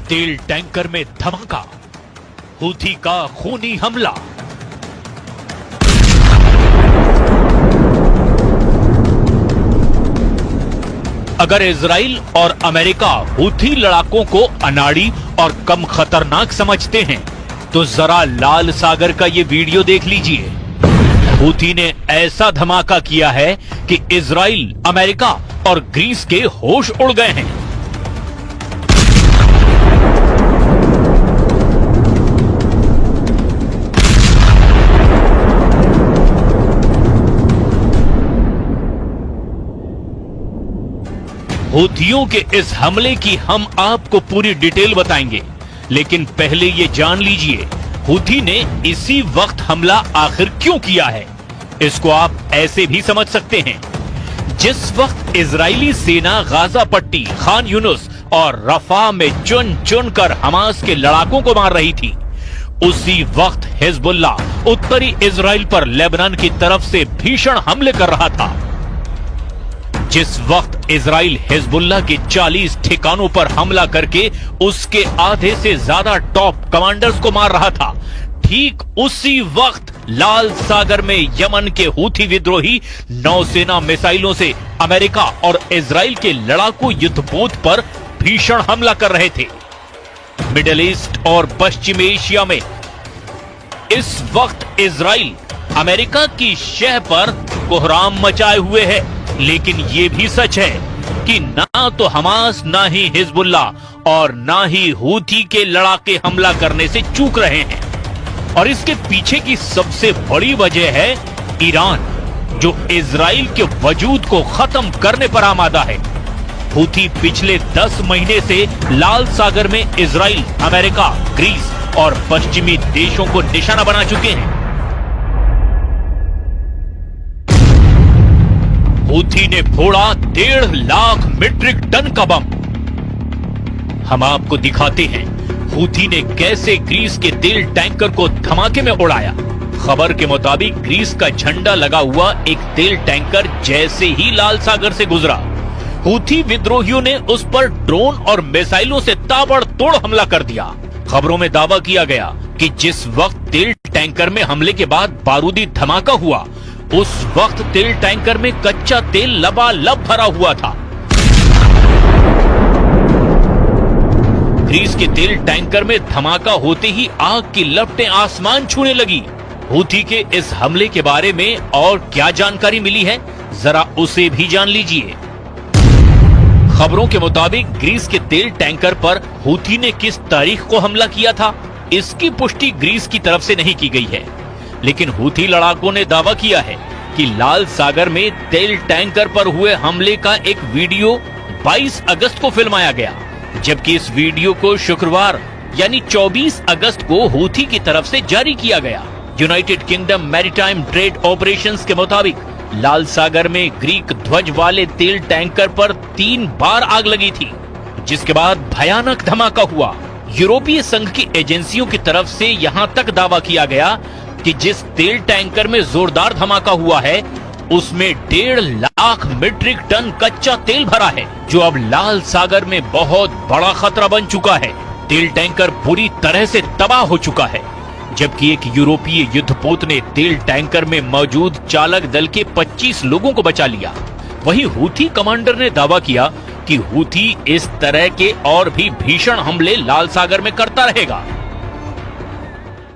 तेल टैंकर में धमाका, हूथी का खूनी हमला। अगर इजराइल और अमेरिका हूथी लड़ाकों को अनाड़ी और कम खतरनाक समझते हैं तो जरा लाल सागर का ये वीडियो देख लीजिए। हूथी ने ऐसा धमाका किया है कि इजराइल, अमेरिका और ग्रीस के होश उड़ गए हैं। हूथियों के इस हमले की हम आपको पूरी डिटेल बताएंगे, लेकिन पहले ये जान लीजिए हूथी ने इसी वक्त हमला आखिर क्यों किया है। इसको आप ऐसे भी समझ सकते हैं, जिस वक्त इजरायली सेना गाजा पट्टी, खान यूनुस और रफा में चुन चुन कर हमास के लड़ाकों को मार रही थी, उसी वक्त हिजबुल्लाह उत्तरी इजराइल पर लेबनान की तरफ से भीषण हमले कर रहा था। जिस वक्त इजराइल हिजबुल्लाह के 40 ठिकानों पर हमला करके उसके आधे से ज्यादा टॉप कमांडर्स को मार रहा था, ठीक उसी वक्त लाल सागर में यमन के हूथी विद्रोही नौसेना मिसाइलों से अमेरिका और इजराइल के लड़ाकू युद्धपोत पर भीषण हमला कर रहे थे। मिडिल ईस्ट और पश्चिम एशिया में इस वक्त इजराइल अमेरिका की शह पर कोहराम मचाए हुए है, लेकिन ये भी सच है कि ना तो हमास, ना ही हिजबुल्लाह और ना ही हूथी के लड़ाके हमला करने से चूक रहे हैं। और इसके पीछे की सबसे बड़ी वजह है ईरान, जो इजराइल के वजूद को खत्म करने पर आमादा है। हूथी पिछले 10 महीने से लाल सागर में इजराइल, अमेरिका, ग्रीस और पश्चिमी देशों को निशाना बना चुके हैं। हूथी ने फोड़ा 1.5 लाख मीट्रिक टन का बम। हम आपको दिखाते हैं हूथी ने कैसे ग्रीस के तेल टैंकर को धमाके में उड़ाया। खबर के मुताबिक ग्रीस का झंडा लगा हुआ एक तेल टैंकर जैसे ही लाल सागर से गुजरा, हूथी विद्रोहियों ने उस पर ड्रोन और मिसाइलों से ताबड़तोड़ हमला कर दिया। खबरों में दावा किया गया कि जिस वक्त तेल टैंकर में हमले के बाद बारूदी धमाका हुआ, उस वक्त तेल टैंकर में कच्चा तेल लबालब भरा हुआ था। ग्रीस के तेल टैंकर में धमाका होते ही आग की लपटें आसमान छूने लगी। हूथी के इस हमले के बारे में और क्या जानकारी मिली है, जरा उसे भी जान लीजिए। खबरों के मुताबिक ग्रीस के तेल टैंकर पर हूथी ने किस तारीख को हमला किया था, इसकी पुष्टि ग्रीस की तरफ से नहीं की गई है, लेकिन हूथी लड़ाकों ने दावा किया है कि लाल सागर में तेल टैंकर पर हुए हमले का एक वीडियो 22 अगस्त को फिल्माया गया, जबकि इस वीडियो को शुक्रवार यानी 24 अगस्त को हूथी की तरफ से जारी किया गया। United kingdom maritime trade operations के मुताबिक लाल सागर में ग्रीक ध्वज वाले तेल टैंकर पर 3 बार आग लगी थी, जिसके बाद भयानक धमाका हुआ। यूरोपीय संघ की एजेंसियों की तरफ से यहां तक दावा किया गया कि जिस तेल टैंकर में जोरदार धमाका हुआ है, उसमें 1.5 लाख मीट्रिक टन कच्चा तेल भरा है, जो अब लाल सागर में बहुत बड़ा खतरा बन चुका है। तेल टैंकर पूरी तरह से तबाह हो चुका है, जबकि एक यूरोपीय युद्धपोत ने तेल टैंकर में मौजूद चालक दल के 25 लोगों को बचा लिया। वहीं हूथी कमांडर ने दावा किया कि हूथी इस तरह के और भी भीषण हमले लाल सागर में करता रहेगा।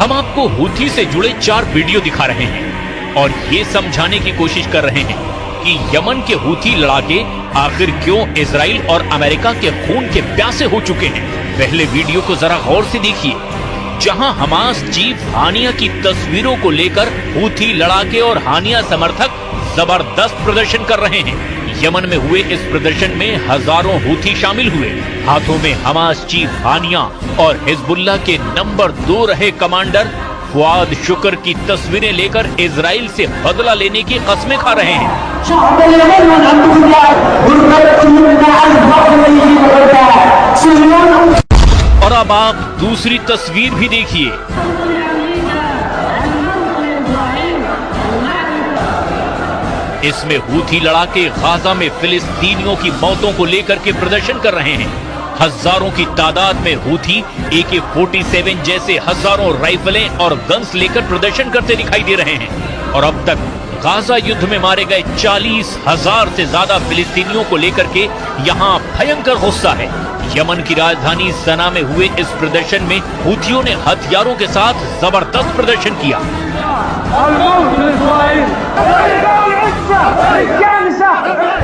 हम आपको हूथी से जुड़े 4 वीडियो दिखा रहे हैं और ये समझाने की कोशिश कर रहे हैं कि यमन के हूथी लड़ाके आखिर क्यों इजराइल और अमेरिका के खून के प्यासे हो चुके हैं। पहले वीडियो को जरा गौर से देखिए, जहां हमास चीफ हानिया की तस्वीरों को लेकर हूथी लड़ाके और हानिया समर्थक जबरदस्त प्रदर्शन कर रहे हैं। यमन में हुए इस प्रदर्शन में हजारों हूथी शामिल हुए। हाथों में हमास चीफ हानिया और हिजबुल्लाह के नंबर 2 रहे कमांडर फुआद शुक्र की तस्वीरें लेकर इजराइल से बदला लेने की कस्में खा रहे हैं। और अब आप दूसरी तस्वीर भी देखिए। इसमें हूथी लड़ाके गाजा में फिलिस्तीनियों की मौतों को लेकर के प्रदर्शन कर रहे हैं। हजारों की तादाद में हूथी AK-47 जैसे हजारों राइफलें और गन्स लेकर प्रदर्शन करते दिखाई दे रहे हैं। और अब तक गाजा युद्ध में मारे गए 40,000 से ज्यादा फिलिस्तीनियों को लेकर के यहाँ भयंकर गुस्सा है। यमन की राजधानी सना में हुए इस प्रदर्शन में हूथियों ने हथियारों के साथ जबरदस्त प्रदर्शन किया।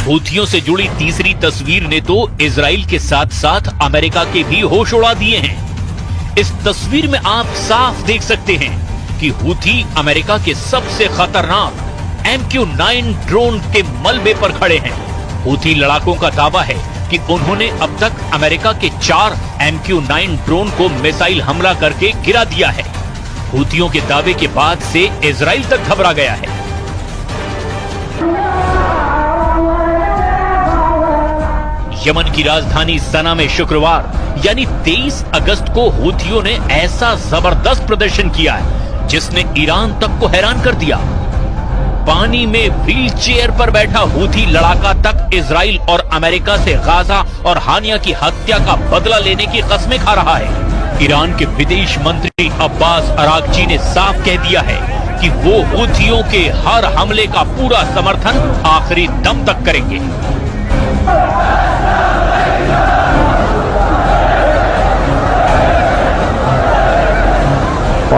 हूथियों से जुड़ी तीसरी तस्वीर ने तो इजराइल के साथ साथ अमेरिका के भी होश उड़ा दिए हैं। इस तस्वीर में आप साफ देख सकते हैं कि हूथी अमेरिका के सबसे खतरनाक MQ-9 ड्रोन के मलबे पर खड़े हैं। हूथी लड़ाकों का दावा है कि उन्होंने अब तक अमेरिका के 4 MQ-9 ड्रोन को मिसाइल हमला करके गिरा दिया है। हूथियों के दावे के बाद से इजराइल तक घबरा गया है। यमन की राजधानी सना में शुक्रवार यानी 23 अगस्त को हूथियों ने ऐसा जबरदस्त प्रदर्शन किया है जिसने ईरान तक को हैरान कर दिया। पानी में व्हील चेयर पर बैठा हूथी लड़ाका तक इजराइल और अमेरिका से गाजा और हानिया की हत्या का बदला लेने की कस्में खा रहा है। ईरान के विदेश मंत्री अब्बास अरागची ने साफ कह दिया है कि वो हूथियों के हर हमले का पूरा समर्थन आखिरी दम तक करेंगे।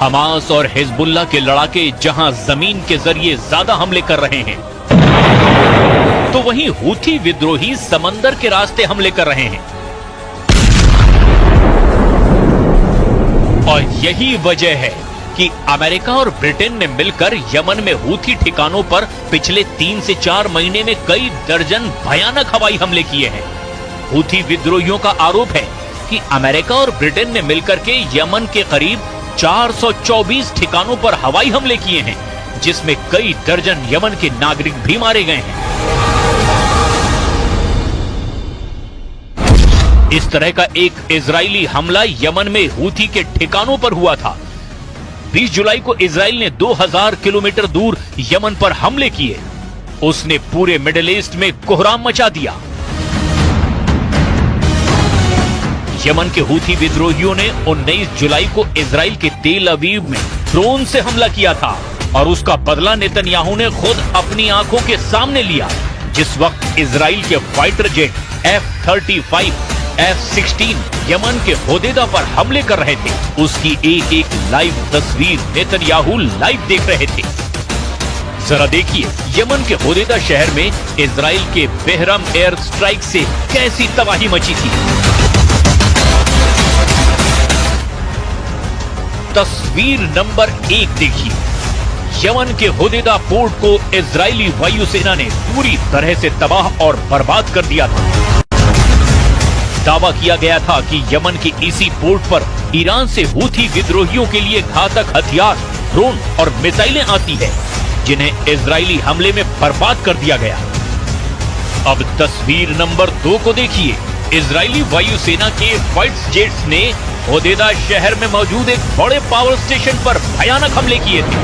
हमास और हिजबुल्लाह के लड़ाके जहां जमीन के जरिए ज्यादा हमले कर रहे हैं, तो वहीं हूथी विद्रोही समंदर के रास्ते हमले कर रहे हैं। और यही वजह है कि अमेरिका और ब्रिटेन ने मिलकर यमन में हूथी ठिकानों पर पिछले 3 से 4 महीने में कई दर्जन भयानक हवाई हमले किए हैं। हूथी विद्रोहियों का आरोप है कि अमेरिका और ब्रिटेन ने मिलकर के यमन के करीब 424 ठिकानों पर हवाई हमले किए हैं, जिसमें कई दर्जन यमन के नागरिक भी मारे गए हैं। इस तरह का एक इजरायली हमला यमन में हूथी के ठिकानों पर हुआ था। 20 जुलाई को इजराइल ने 2000 किलोमीटर दूर यमन पर हमले किए। उसने पूरे मिडिल ईस्ट में कोहराम मचा दिया। यमन के हूथी विद्रोहियों ने 19 जुलाई को इजराइल के तेल अवीव में ड्रोन से हमला किया था और उसका बदला नेतन्याहू ने खुद अपनी आंखों के सामने लिया। जिस वक्त इजराइल के fighter jet F-35, F-16 Yemen के होदेदा पर हमले कर रहे थे, उसकी एक एक लाइव तस्वीर नेतन्याहू लाइव देख रहे थे। जरा देखिए यमन के होदेदा शहर में इजराइल के बेहरम एयर स्ट्राइक से कैसी तबाही मची थी। तस्वीर नंबर 1 देखिए। यमन के होदेदा पोर्ट को इजरायली वायुसेना ने पूरी तरह से तबाह और बर्बाद कर दिया था। दावा किया गया था कि यमन के इसी पोर्ट पर ईरान से हूथी विद्रोहियों के लिए घातक हथियार, ड्रोन और मिसाइलें आती है, जिन्हें इजरायली हमले में बर्बाद कर दिया गया। अब तस्वीर नंबर 2 को देखिए। इजरायली वायुसेना के फाइटर जेट्स ने होदेदा शहर में मौजूद एक बड़े पावर स्टेशन पर भयानक हमले किए थे।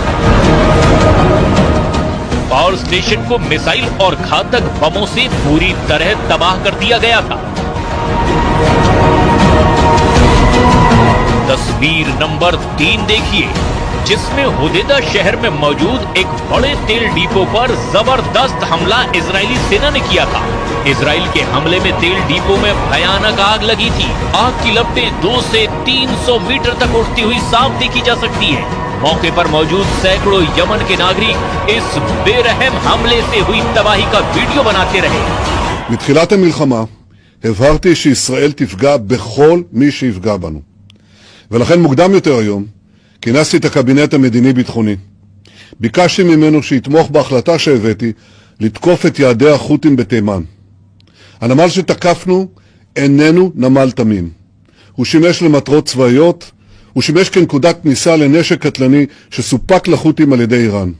पावर स्टेशन को मिसाइल और घातक बमों से पूरी तरह तबाह कर दिया गया था। तस्वीर नंबर 3 देखिए, जिसमें होदेदा शहर में मौजूद एक बड़े तेल डिपो पर जबरदस्त हमला इजरायली सेना ने किया था। इजराइल के हमले में तेल डिपो में भयानक आग लगी थी। आग की लपटें 2 से 300 मीटर तक उठती हुई साफ देखी जा सकती है। मौके पर मौजूद सैकड़ों यमन के नागरिक इस बेरहम हमले से हुई तबाही का वीडियो बनाते रहे। מתחילת המלחמה הבהרתי שישראל תפגע בכל מי שיפגע בנו. ולכן מוקדם יותר היום כינסתי את הקבינט המדיני-ביטחוני. ביקשתי ממנו שיתמוך בהחלטה שהבאתי לתקוף את יעדי החות'ים בתימן. הנמל שתקפנו איננו נמל תמים. הוא שימש למטרות צבאיות, הוא שימש כנקודת כניסה לנשק קטלני שסופק לחות'ים על ידי איראן.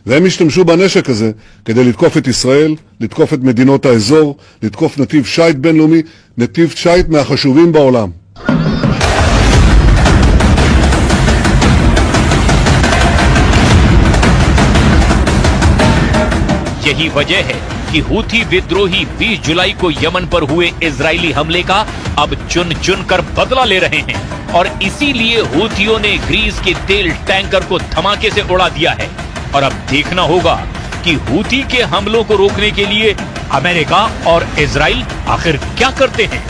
והם השתמשו בנשק הזה כדי לתקוף את ישראל, לתקוף את מדינות האזור, לתקוף נתיב שייט בינלאומי, נתיב שייט מהחשובים בעולם. यही वजह है कि हूथी विद्रोही 20 जुलाई को यमन पर हुए इजरायली हमले का अब चुन चुन कर बदला ले रहे हैं और इसीलिए हूथियों ने ग्रीस के तेल टैंकर को धमाके से उड़ा दिया है। और अब देखना होगा कि हूथी के हमलों को रोकने के लिए अमेरिका और इजराइल आखिर क्या करते हैं।